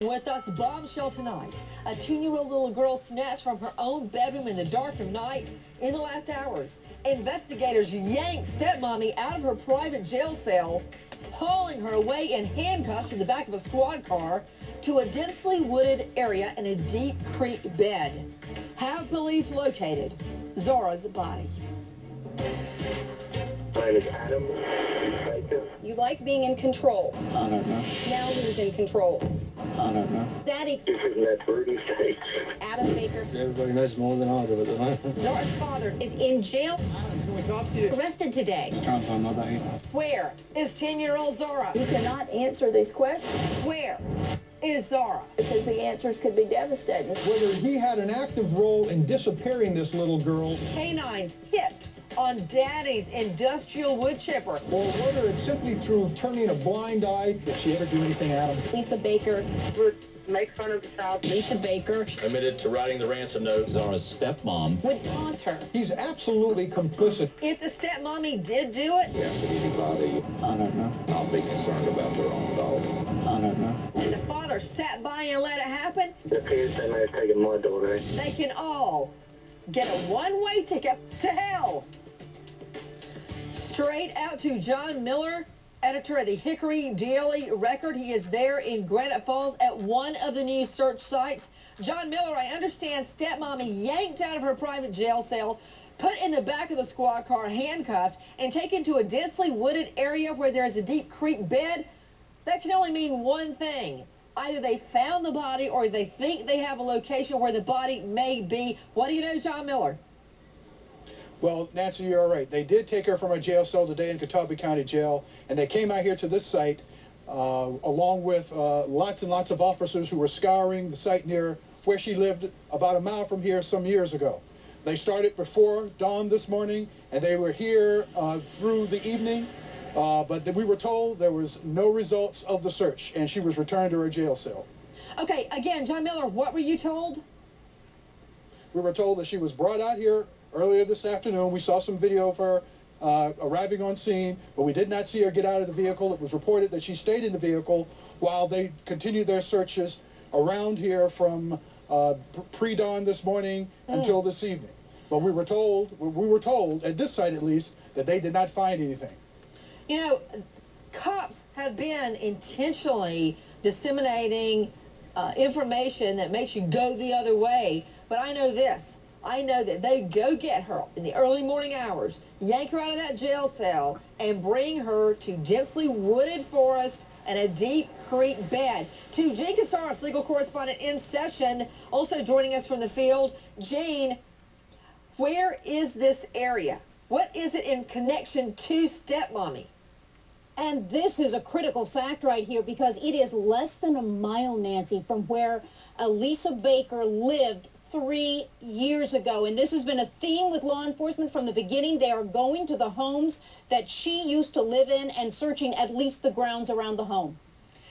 With us, bombshell tonight. A 10-year-old little girl snatched from her own bedroom in the dark of night in the last hours. Investigators yanked stepmommy out of her private jail cell, hauling her away in handcuffs in the back of a squad car to a densely wooded area in a deep creek bed. Have police located Zahra's body? My name is Adam. You like being in control. I don't know. Now who's in control? I don't know. Daddy. This is that Rudy stage. Adam Baker. Everybody knows more than I do at the moment. Zahra's father is in jail. Adam, can we talk to you? Arrested today. Trying to find my baby. Where is 10-year-old Zahra? You cannot answer these questions Where is Zahra? because the answers could be devastating. Whether he had an active role in disappearing this little girl, Canines hit on Daddy's industrial wood chipper. or whether it's simply through turning a blind eye. Did she ever do anything, Adam? Lisa Baker. Would make fun of the child. Lisa Baker Admitted to writing the ransom note. Zahra's stepmom. would taunt her. He's absolutely complicit. If the stepmommy did do it, Anybody I don't know. not be concerned about their own dog. I don't know. and the father sat by and let it happen, It appears they may have taken my daughter. they can all get a one-way ticket to hell. Straight out to John Miller, editor of the Hickory Daily Record. He is there in Granite Falls at one of the news search sites. John Miller, I understand stepmommy yanked out of her private jail cell, put in the back of the squad car, handcuffed, and taken to a densely wooded area where there is a deep creek bed. That can only mean one thing. Either they found the body or they think they have a location where the body may be. What do you know, John Miller? Well, Nancy, you're right. They did take her from her jail cell today in Catawba County Jail, and they came out here to this site along with lots and lots of officers who were scouring the site near where she lived about a mile from here some years ago. They started before dawn this morning, and they were here through the evening, but we were told there was no results of the search, and she was returned to her jail cell. Okay, again, John Miller, what were you told? We were told that she was brought out here earlier this afternoon. We saw some video of her arriving on scene, but we did not see her get out of the vehicle. It was reported that she stayed in the vehicle while they continued their searches around here from pre-dawn this morning until this evening. But we were told at this site at least, that they did not find anything. You know, cops have been intentionally disseminating information that makes you go the other way, but I know this. I know that they go get her in the early morning hours, yank her out of that jail cell, and bring her to densely wooded forest and a deep creek bed. To Jane Casares, legal correspondent in session, also joining us from the field. Jane, where is this area? What is it in connection to stepmommy? And this is a critical fact right here because it is less than a mile, Nancy, from where Lisa Baker lived 3 years ago. And this has been a theme with law enforcement from the beginning. They are going to the homes that she used to live in and searching at least the grounds around the home.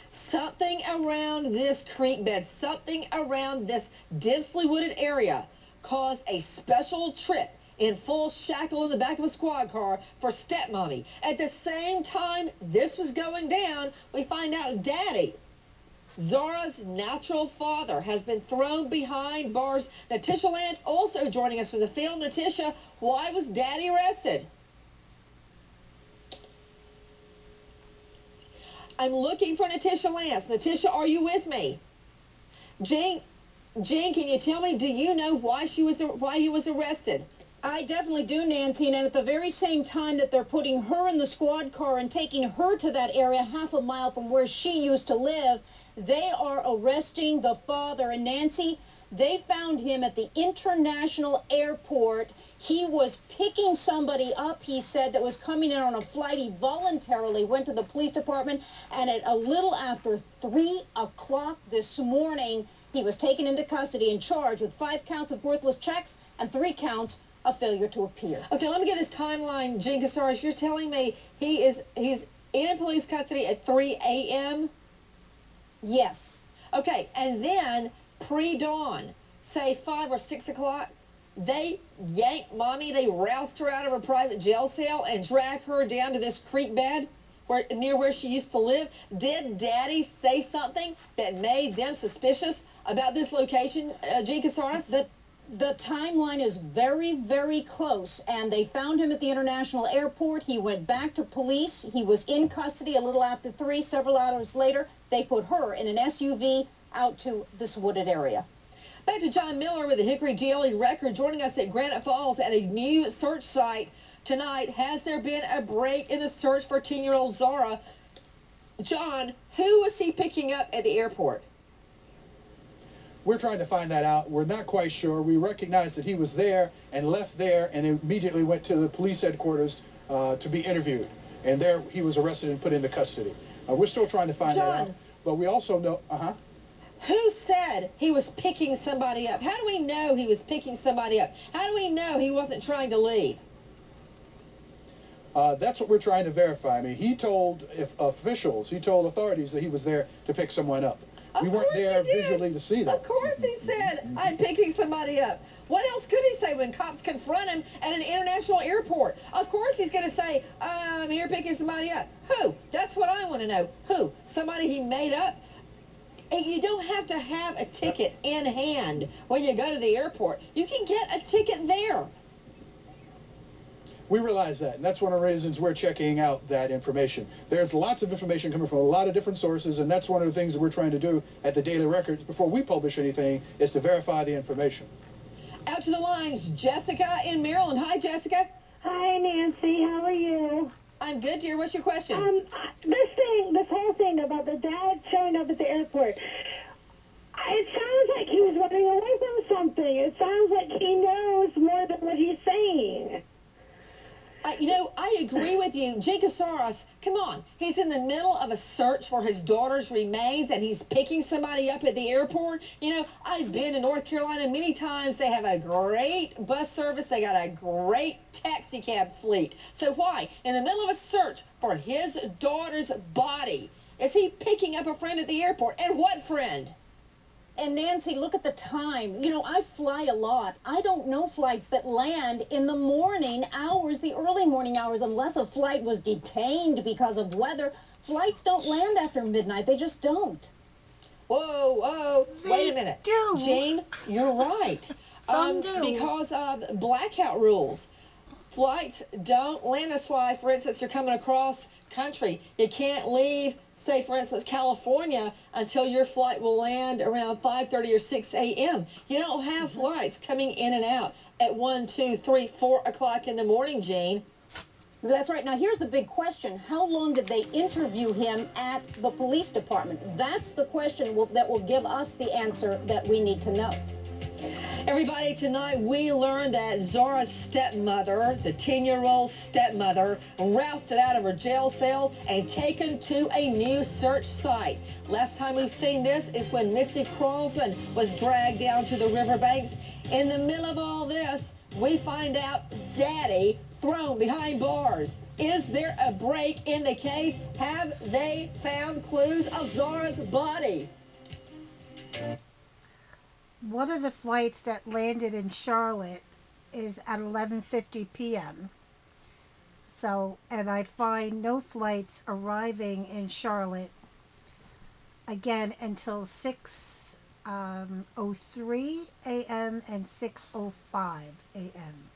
Something around this creek bed, something around this densely wooded area caused a special trip in full shackle in the back of a squad car for stepmommy. At the same time this was going down, we find out Daddy, Zahra's natural father, has been thrown behind bars. Natisha Lance also joining us from the field. Natisha, why was Daddy arrested? I'm looking for Natisha Lance. Natisha, are you with me? Jane, can you tell me, do you know why he was arrested? I definitely do, Nancy, and at the very same time that they're putting her in the squad car and taking her to that area half a mile from where she used to live, they are arresting the father. And Nancy, they found him at the international airport. He was picking somebody up, he said, that was coming in on a flight. He voluntarily went to the police department, and at a little after 3 o'clock this morning, he was taken into custody and charged with 5 counts of worthless checks and 3 counts of failure to appear. Okay, let me get this timeline, Jane Casares. You're telling me he's in police custody at 3 a.m.? Yes. Okay, and then pre-dawn, say 5 or 6 o'clock, they yanked mommy, they roused her out of her private jail cell and dragged her down to this creek bed near where she used to live? Did Daddy say something that made them suspicious about this location, Jean Casares? The timeline is very, very close, and they found him at the international airport. He went back to police. He was in custody a little after 3. Several hours later, they put her in an SUV out to this wooded area. Back to John Miller with the Hickory Daily Record, joining us at Granite Falls at a new search site tonight. Has there been a break in the search for 10-year-old Zahra? John, who was he picking up at the airport? We're trying to find that out. We're not quite sure. We recognize that he was there and left there and immediately went to the police headquarters to be interviewed. And there he was arrested and put into custody. We're still trying to find that out. But we also know, Who said he was picking somebody up? How do we know he was picking somebody up? How do we know he wasn't trying to leave? That's what we're trying to verify. I mean, he told officials, he told authorities that he was there to pick someone up. We weren't there visually to see that. Of course he said, I'm picking somebody up. What else could he say when cops confront him at an international airport? Of course he's going to say, I'm here picking somebody up. Who? That's what I want to know. Who? Somebody he made up? And you don't have to have a ticket in hand when you go to the airport. You can get a ticket there. We realize that, and that's one of the reasons we're checking out that information. There's lots of information coming from a lot of different sources, and that's one of the things that we're trying to do at the Daily Records before we publish anything, is to verify the information. Out to the lines, Jessica in Maryland. Hi, Jessica. Hi, Nancy. How are you? I'm good, dear. What's your question? This whole thing about the dad showing up at the airport, it sounds like he was running away from something. It sounds like he knows more than what he's saying. You know, I agree with you. Jean Casares, come on. He's in the middle of a search for his daughter's remains, and he's picking somebody up at the airport. You know, I've been to North Carolina many times. They have a great bus service. They got a great taxi cab fleet. So why, in the middle of a search for his daughter's body, is he picking up a friend at the airport? And what friend? And Nancy, look at the time. You know, I fly a lot. I don't know flights that land in the morning hours, the early morning hours, unless a flight was detained because of weather. Flights don't land after midnight. They just don't. Whoa, wait a minute. Jean, you're right. Some do. Because of blackout rules. Flights don't land. That's why, for instance, you're coming across country. You can't leave, say, for instance, California until your flight will land around 5:30 or 6 a.m. You don't have flights coming in and out at 1, 2, 3, 4 o'clock in the morning, Jean. That's right. Now, here's the big question. How long did they interview him at the police department? That's the question that will give us the answer that we need to know. Everybody, tonight we learned that Zahra's stepmother, the 10-year-old stepmother, rousted out of her jail cell and taken to a new search site. Last time we've seen this is when Misty Carlson was dragged down to the riverbanks. In the middle of all this, we find out Daddy thrown behind bars. Is there a break in the case? Have they found clues of Zahra's body? One of the flights that landed in Charlotte is at 11:50 p.m. So, and I find no flights arriving in Charlotte again until 6:03 a.m. and 6:05 a.m.